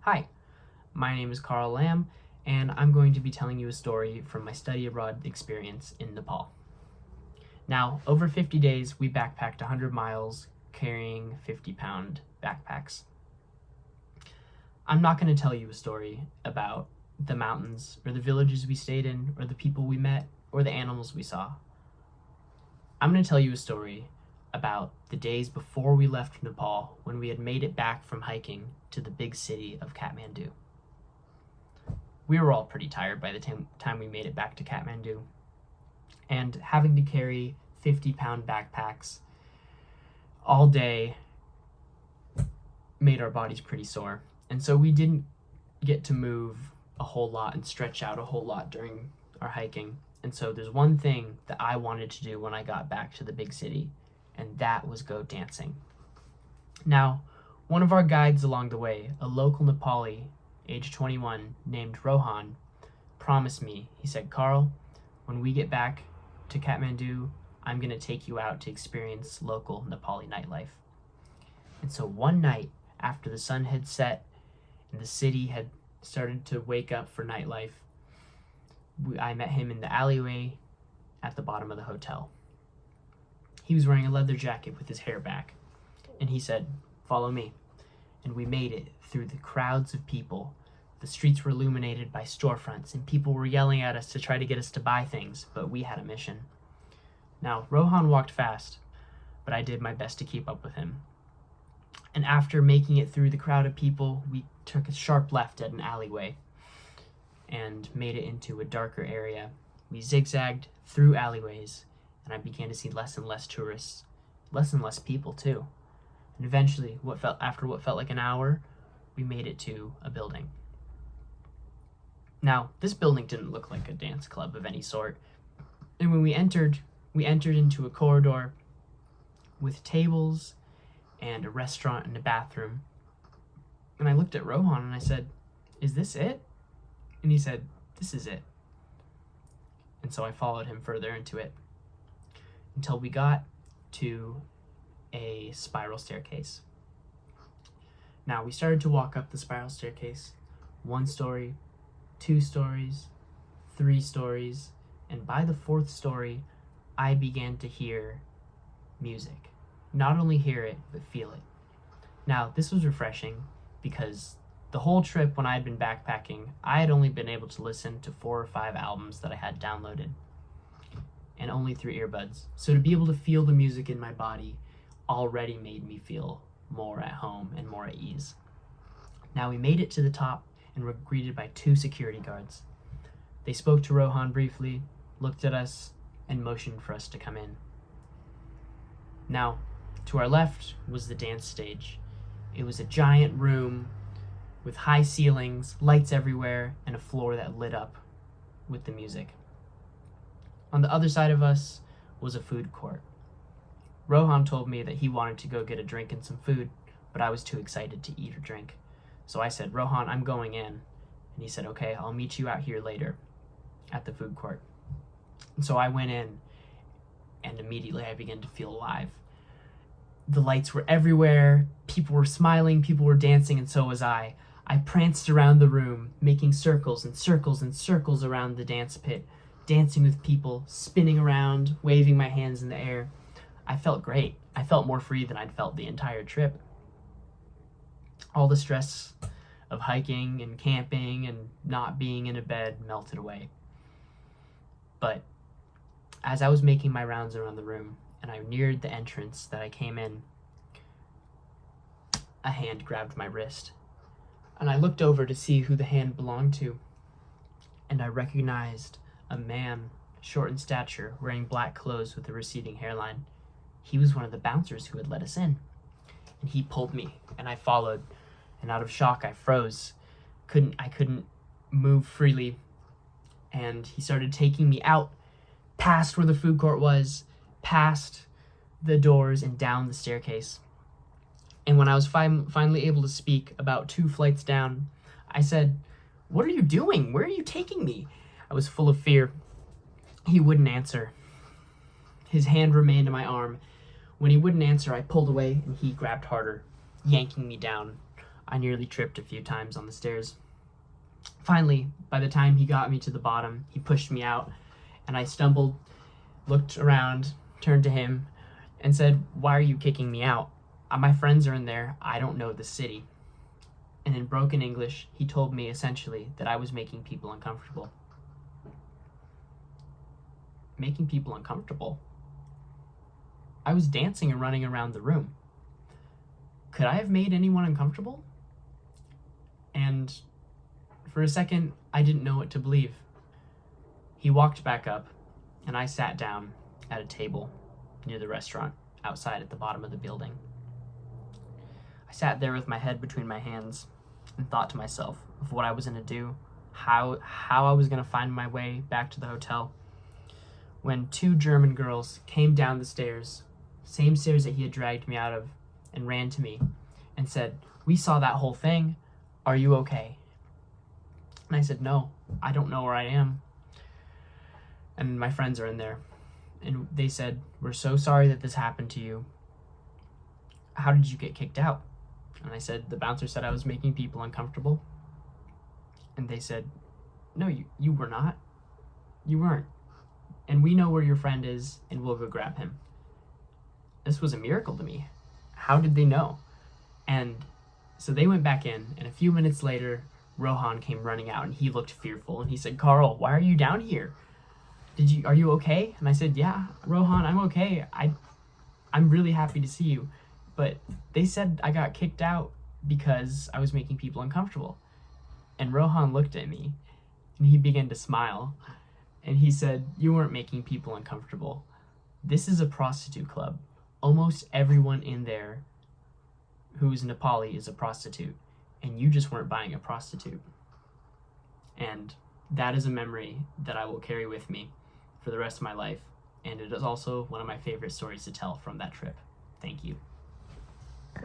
Hi, my name is Carl Lamb, and I'm going to be telling you a story from my study abroad experience in Nepal. Now, over 50 days, we backpacked 100 miles carrying 50-pound backpacks. I'm not going to tell you a story about the mountains or the villages we stayed in or the people we met or the animals we saw. I'm going to tell you a story about the days before we left Nepal when we had made it back from hiking to the big city of Kathmandu. We were all pretty tired by the time we made it back to Kathmandu, and having to carry 50-pound backpacks all day made our bodies pretty sore, and so we didn't get to move a whole lot and stretch out a whole lot during our hiking. And so there's one thing that I wanted to do when I got back to the big city, and that was go dancing. Now, one of our guides along the way, a local Nepali, age 21, named Rohan, promised me, he said, "Carl, when we get back to Kathmandu, I'm going to take you out to experience local Nepali nightlife." And so one night, after the sun had set and the city had started to wake up for nightlife, I met him in the alleyway at the bottom of the hotel. He was wearing a leather jacket with his hair back, and he said, "Follow me." And we made it through the crowds of people. The streets were illuminated by storefronts, and people were yelling at us to try to get us to buy things, but we had a mission. Now, Rohan walked fast, but I did my best to keep up with him. And after making it through the crowd of people, we took a sharp left at an alleyway and made it into a darker area. We zigzagged through alleyways, and I began to see less and less tourists, less and less people too. And eventually, after what felt like an hour, we made it to a building. Now, this building didn't look like a dance club of any sort. And when we entered into a corridor with tables and a restaurant and a bathroom. And I looked at Rohan and I said, "Is this it?" And he said, "This is it." And so I followed him further into it until we got to a spiral staircase. Now, we started to walk up the spiral staircase, 1 story, 2 stories, 3 stories, and by the 4th story, I began to hear music. Not only hear it, but feel it. Now, this was refreshing because the whole trip when I had been backpacking, I had only been able to listen to 4 or 5 albums that I had downloaded, and only through earbuds. So to be able to feel the music in my body already made me feel more at home and more at ease. Now we made it to the top and were greeted by 2 security guards. They spoke to Rohan briefly, looked at us, and motioned for us to come in. Now, to our left was the dance stage. It was a giant room with high ceilings, lights everywhere, and a floor that lit up with the music. On the other side of us was a food court. Rohan told me that he wanted to go get a drink and some food, but I was too excited to eat or drink. So I said, "Rohan, I'm going in." And he said, "Okay, I'll meet you out here later at the food court." And so I went in, and immediately I began to feel alive. The lights were everywhere, people were smiling, people were dancing, and so was I. I pranced around the room, making circles and circles and circles around the dance pit, dancing with people, spinning around, waving my hands in the air. I felt great. I felt more free than I'd felt the entire trip. All the stress of hiking and camping and not being in a bed melted away. But as I was making my rounds around the room and I neared the entrance that I came in, a hand grabbed my wrist. And I looked over to see who the hand belonged to. And I recognized a man, short in stature, wearing black clothes with a receding hairline. He was one of the bouncers who had let us in. And he pulled me, and I followed. And out of shock, I froze. I couldn't move freely. And he started taking me out, past where the food court was, past the doors and down the staircase. And when I was finally able to speak, about 2 flights down, I said, "What are you doing? Where are you taking me?" I was full of fear. He wouldn't answer. His hand remained on my arm. When he wouldn't answer, I pulled away and he grabbed harder, yanking me down. I nearly tripped a few times on the stairs. Finally, by the time he got me to the bottom, he pushed me out, and I stumbled, looked around, turned to him, and said, "Why are you kicking me out? My friends are in there. I don't know the city." And in broken English, he told me essentially that I was making people uncomfortable. Making people uncomfortable? I was dancing and running around the room. Could I have made anyone uncomfortable? And for a second, I didn't know what to believe. He walked back up, and I sat down at a table near the restaurant outside at the bottom of the building. I sat there with my head between my hands and thought to myself of what I was going to do, how I was going to find my way back to the hotel, when two German girls came down the stairs, same stairs that he had dragged me out of, and ran to me and said, "We saw that whole thing. Are you okay?" And I said, "No, I don't know where I am." And my friends are in there. And they said, "We're so sorry that this happened to you. How did you get kicked out?" And I said, "The bouncer said I was making people uncomfortable." And they said, "No, you were not. You weren't. And we know where your friend is, and we'll go grab him." This was a miracle to me. How did they know? And so they went back in, and a few minutes later, Rohan came running out, and he looked fearful, and he said, "Carl, why are you down here? Are you okay?" And I said, "Yeah, Rohan, I'm okay. I'm really happy to see you. But they said I got kicked out because I was making people uncomfortable." And Rohan looked at me, and he began to smile, and he said, "You weren't making people uncomfortable. This is a prostitute club. Almost everyone in there who's Nepali is a prostitute, and you just weren't buying a prostitute." And that is a memory that I will carry with me for the rest of my life, and it is also one of my favorite stories to tell from that trip. Thank you.